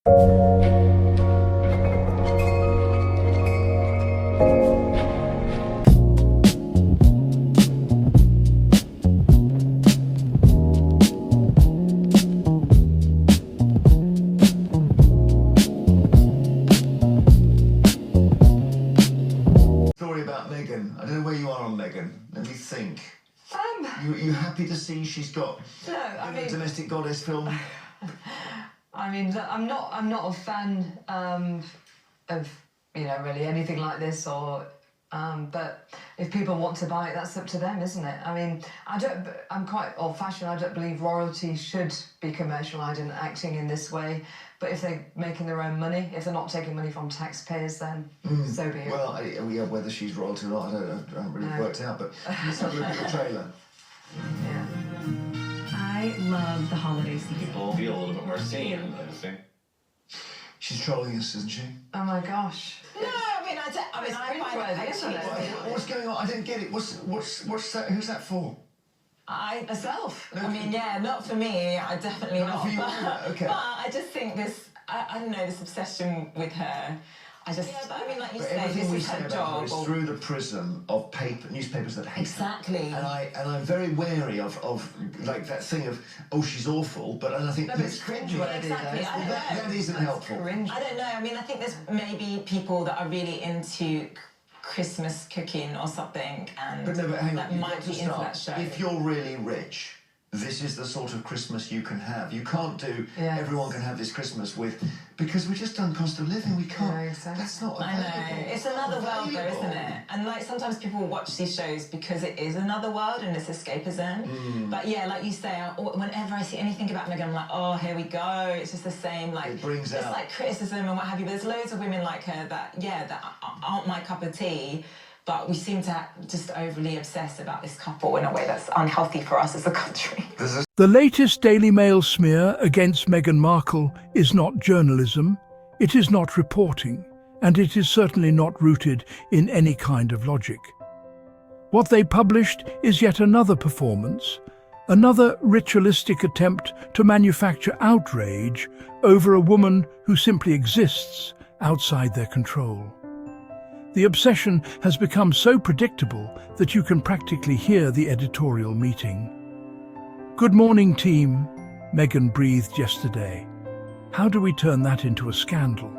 Story about Meghan. I don't know where you are on Meghan. Let me think. You happy to see she's got a domestic goddess film? I mean, I'm not a fan of really anything like this, or but if people want to buy it, that's up to them, isn't it? I mean, I'm quite old-fashioned. I don't believe royalty should be commercialised and acting in this way. But if they're making their own money, if they're not taking money from taxpayers, then so be it. Well, whether she's royalty or not, I don't know. I haven't really worked out. But let's have a look at the trailer. Yeah. I love the holiday season. People feel a little bit more sane. She's trolling us, isn't she? Oh my gosh. No, I mean, I find it isn't it? What's going on? I don't get it. What's that? Who's that for? Herself. I mean, yeah, not for me. I definitely not. For you, okay. But I just think this. I don't know, this obsession with her. I mean, like you say, everything this is her job. Is through the prism of newspapers that hate exactly. her. And I'm very wary of like that thing of she's awful, but I think it's cringeworthy. Exactly. That isn't helpful. Cringe. I don't know. I mean, I think there's maybe people that are really into Christmas cooking or something, and but hang that on, might be into that show. If you're really rich, this is the sort of Christmas you can have. You can't do everyone can have this Christmas because we've just done cost of living. We can't. No, exactly. That's not I know. It's another world though, isn't it? And like sometimes people watch these shows because it is another world and it's escapism. But yeah, like you say, whenever I see anything about Meghan, I'm like, oh, here we go. It's just the same, like it brings it's out like criticism and what have you. But there's loads of women like her that aren't my cup of tea. But we seem to just overly obsess about this couple in a way that's unhealthy for us as a country. The latest Daily Mail smear against Meghan Markle is not journalism, it is not reporting, and it is certainly not rooted in any kind of logic. What they published is yet another performance, another ritualistic attempt to manufacture outrage over a woman who simply exists outside their control. The obsession has become so predictable that you can practically hear the editorial meeting. "Good morning, team," Meghan breathed yesterday. "How do we turn that into a scandal?"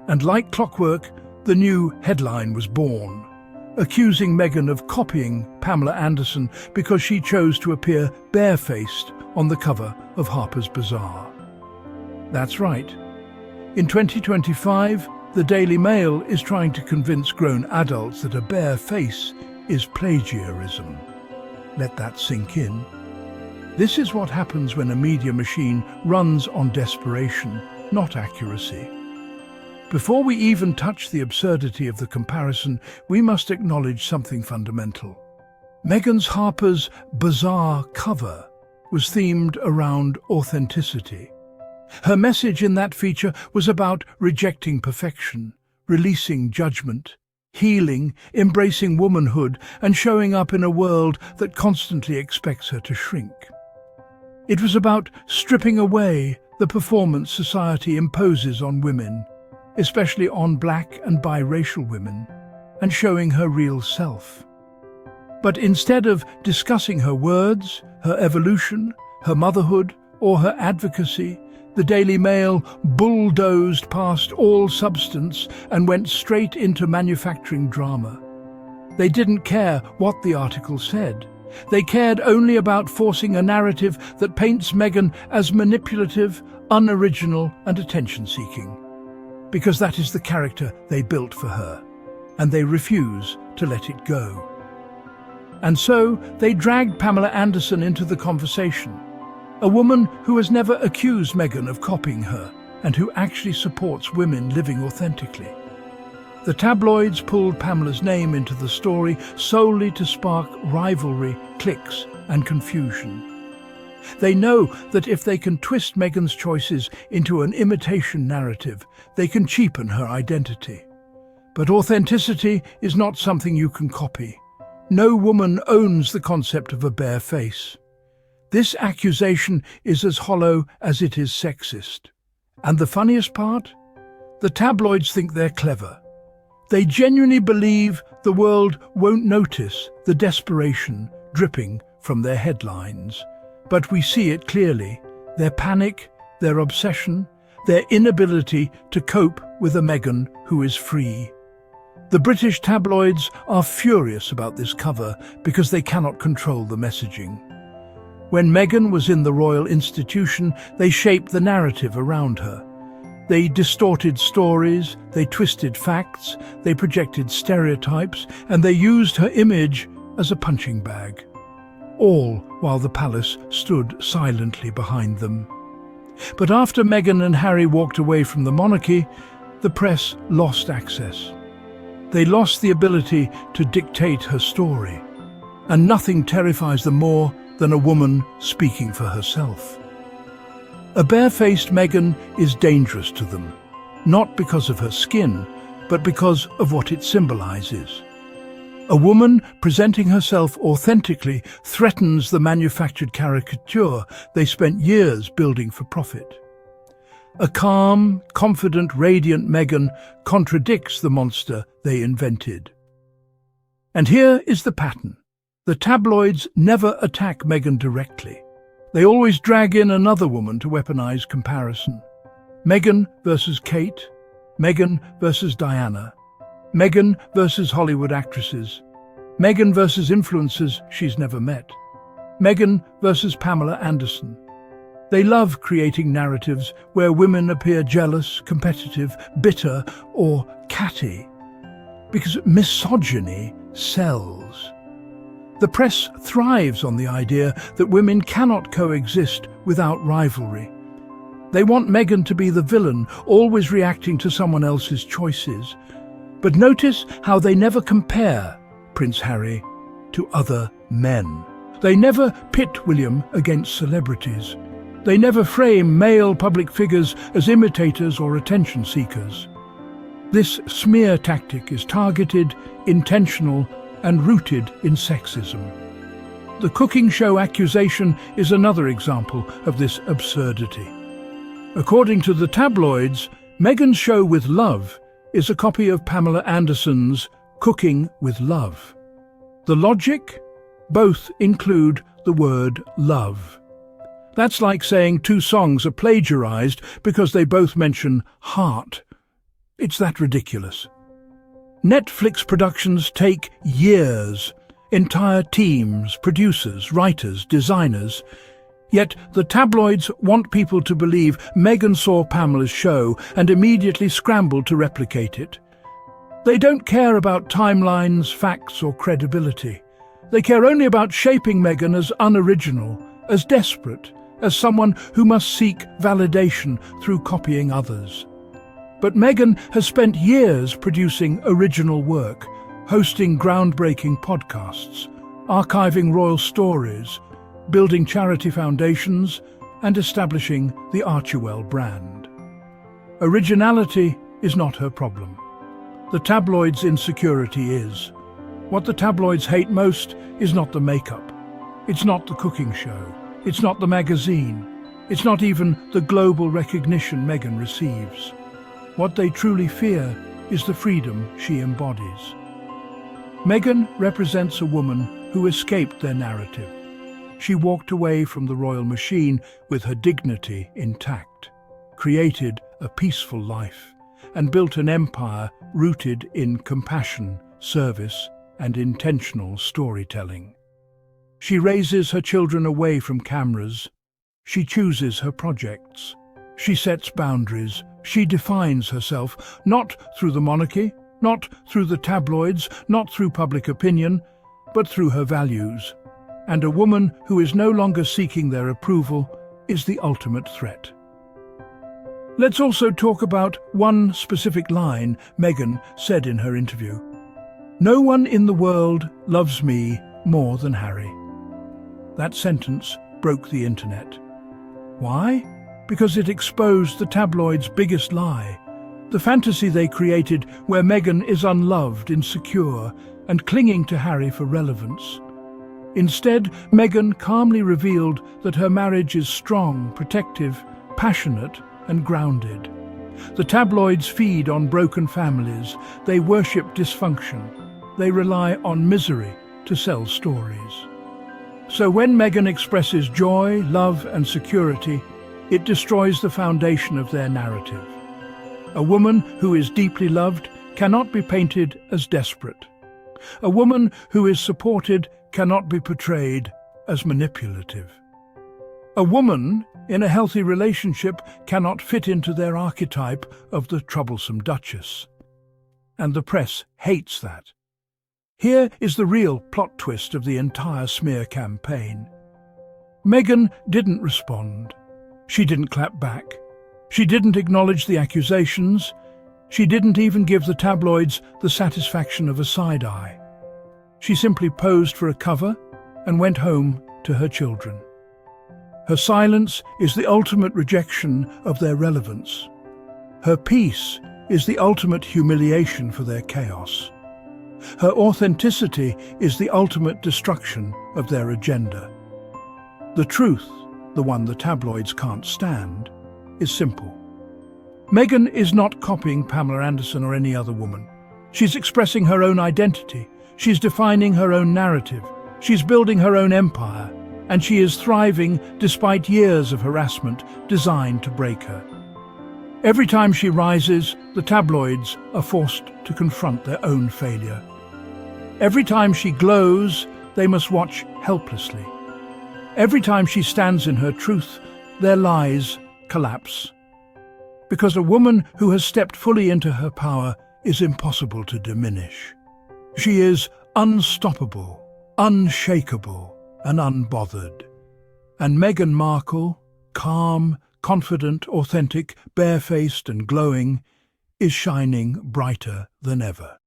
And like clockwork, the new headline was born, accusing Meghan of copying Pamela Anderson because she chose to appear barefaced on the cover of Harper's Bazaar. That's right. In 2025, the Daily Mail is trying to convince grown adults that a bare face is plagiarism. Let that sink in. This is what happens when a media machine runs on desperation, not accuracy. Before we even touch the absurdity of the comparison, we must acknowledge something fundamental. Meghan's Harper's Bazaar cover was themed around authenticity. Her message in that feature was about rejecting perfection, releasing judgment, healing, embracing womanhood, and showing up in a world that constantly expects her to shrink. It was about stripping away the performance society imposes on women, especially on black and biracial women, and showing her real self. But instead of discussing her words, her evolution, her motherhood, or her advocacy, the Daily Mail bulldozed past all substance and went straight into manufacturing drama. They didn't care what the article said. They cared only about forcing a narrative that paints Meghan as manipulative, unoriginal, and attention-seeking. Because that is the character they built for her, and they refuse to let it go. And so they dragged Pamela Anderson into the conversation, a woman who has never accused Meghan of copying her and who actually supports women living authentically. The tabloids pulled Pamela's name into the story solely to spark rivalry, cliques, and confusion. They know that if they can twist Meghan's choices into an imitation narrative, they can cheapen her identity. But authenticity is not something you can copy. No woman owns the concept of a bare face. This accusation is as hollow as it is sexist. And the funniest part? The tabloids think they're clever. They genuinely believe the world won't notice the desperation dripping from their headlines. But we see it clearly. Their panic, their obsession, their inability to cope with a Meghan who is free. The British tabloids are furious about this cover because they cannot control the messaging. When Meghan was in the royal institution, they shaped the narrative around her. They distorted stories, they twisted facts, they projected stereotypes, and they used her image as a punching bag. All while the palace stood silently behind them. But after Meghan and Harry walked away from the monarchy, the press lost access. They lost the ability to dictate her story. And nothing terrifies them more than a woman speaking for herself. A barefaced Meghan is dangerous to them, not because of her skin, but because of what it symbolizes. A woman presenting herself authentically threatens the manufactured caricature they spent years building for profit. A calm, confident, radiant Meghan contradicts the monster they invented. And here is the pattern. The tabloids never attack Meghan directly. They always drag in another woman to weaponize comparison. Meghan versus Kate, Meghan versus Diana, Meghan versus Hollywood actresses, Meghan versus influencers she's never met, Meghan versus Pamela Anderson. They love creating narratives where women appear jealous, competitive, bitter, or catty, because misogyny sells. The press thrives on the idea that women cannot coexist without rivalry. They want Meghan to be the villain, always reacting to someone else's choices. But notice how they never compare Prince Harry to other men. They never pit William against celebrities. They never frame male public figures as imitators or attention seekers. This smear tactic is targeted, intentional, and rooted in sexism. The cooking show accusation is another example of this absurdity. According to the tabloids, Meghan's show with love is a copy of Pamela Anderson's Cooking with Love. The logic? Both include the word love. That's like saying two songs are plagiarized because they both mention heart. It's that ridiculous. Netflix productions take years, entire teams, producers, writers, designers. Yet the tabloids want people to believe Meghan saw Pamela's show and immediately scrambled to replicate it. They don't care about timelines, facts, or credibility. They care only about shaping Meghan as unoriginal, as desperate, as someone who must seek validation through copying others. But Meghan has spent years producing original work, hosting groundbreaking podcasts, archiving royal stories, building charity foundations, and establishing the Archewell brand. Originality is not her problem. The tabloids' insecurity is. What the tabloids hate most is not the makeup. It's not the cooking show. It's not the magazine. It's not even the global recognition Meghan receives. What they truly fear is the freedom she embodies. Meghan represents a woman who escaped their narrative. She walked away from the royal machine with her dignity intact, created a peaceful life, and built an empire rooted in compassion, service, and intentional storytelling. She raises her children away from cameras. She chooses her projects. She sets boundaries. She defines herself, not through the monarchy, not through the tabloids, not through public opinion, but through her values. And a woman who is no longer seeking their approval is the ultimate threat. Let's also talk about one specific line Meghan said in her interview. "No one in the world loves me more than Harry." That sentence broke the internet. Why? Because it exposed the tabloids' biggest lie, the fantasy they created where Meghan is unloved, insecure, and clinging to Harry for relevance. Instead, Meghan calmly revealed that her marriage is strong, protective, passionate, and grounded. The tabloids feed on broken families. They worship dysfunction. They rely on misery to sell stories. So when Meghan expresses joy, love and security, it destroys the foundation of their narrative. A woman who is deeply loved cannot be painted as desperate. A woman who is supported cannot be portrayed as manipulative. A woman in a healthy relationship cannot fit into their archetype of the troublesome duchess. And the press hates that. Here is the real plot twist of the entire smear campaign. Meghan didn't respond. She didn't clap back. She didn't acknowledge the accusations. She didn't even give the tabloids the satisfaction of a side eye. She simply posed for a cover and went home to her children. Her silence is the ultimate rejection of their relevance. Her peace is the ultimate humiliation for their chaos. Her authenticity is the ultimate destruction of their agenda. The truth, the one the tabloids can't stand, is simple. Meghan is not copying Pamela Anderson or any other woman. She's expressing her own identity. She's defining her own narrative. She's building her own empire. And she is thriving despite years of harassment designed to break her. Every time she rises, the tabloids are forced to confront their own failure. Every time she glows, they must watch helplessly. Every time she stands in her truth, their lies collapse. Because a woman who has stepped fully into her power is impossible to diminish. She is unstoppable, unshakable, and unbothered. And Meghan Markle, calm, confident, authentic, barefaced and glowing, is shining brighter than ever.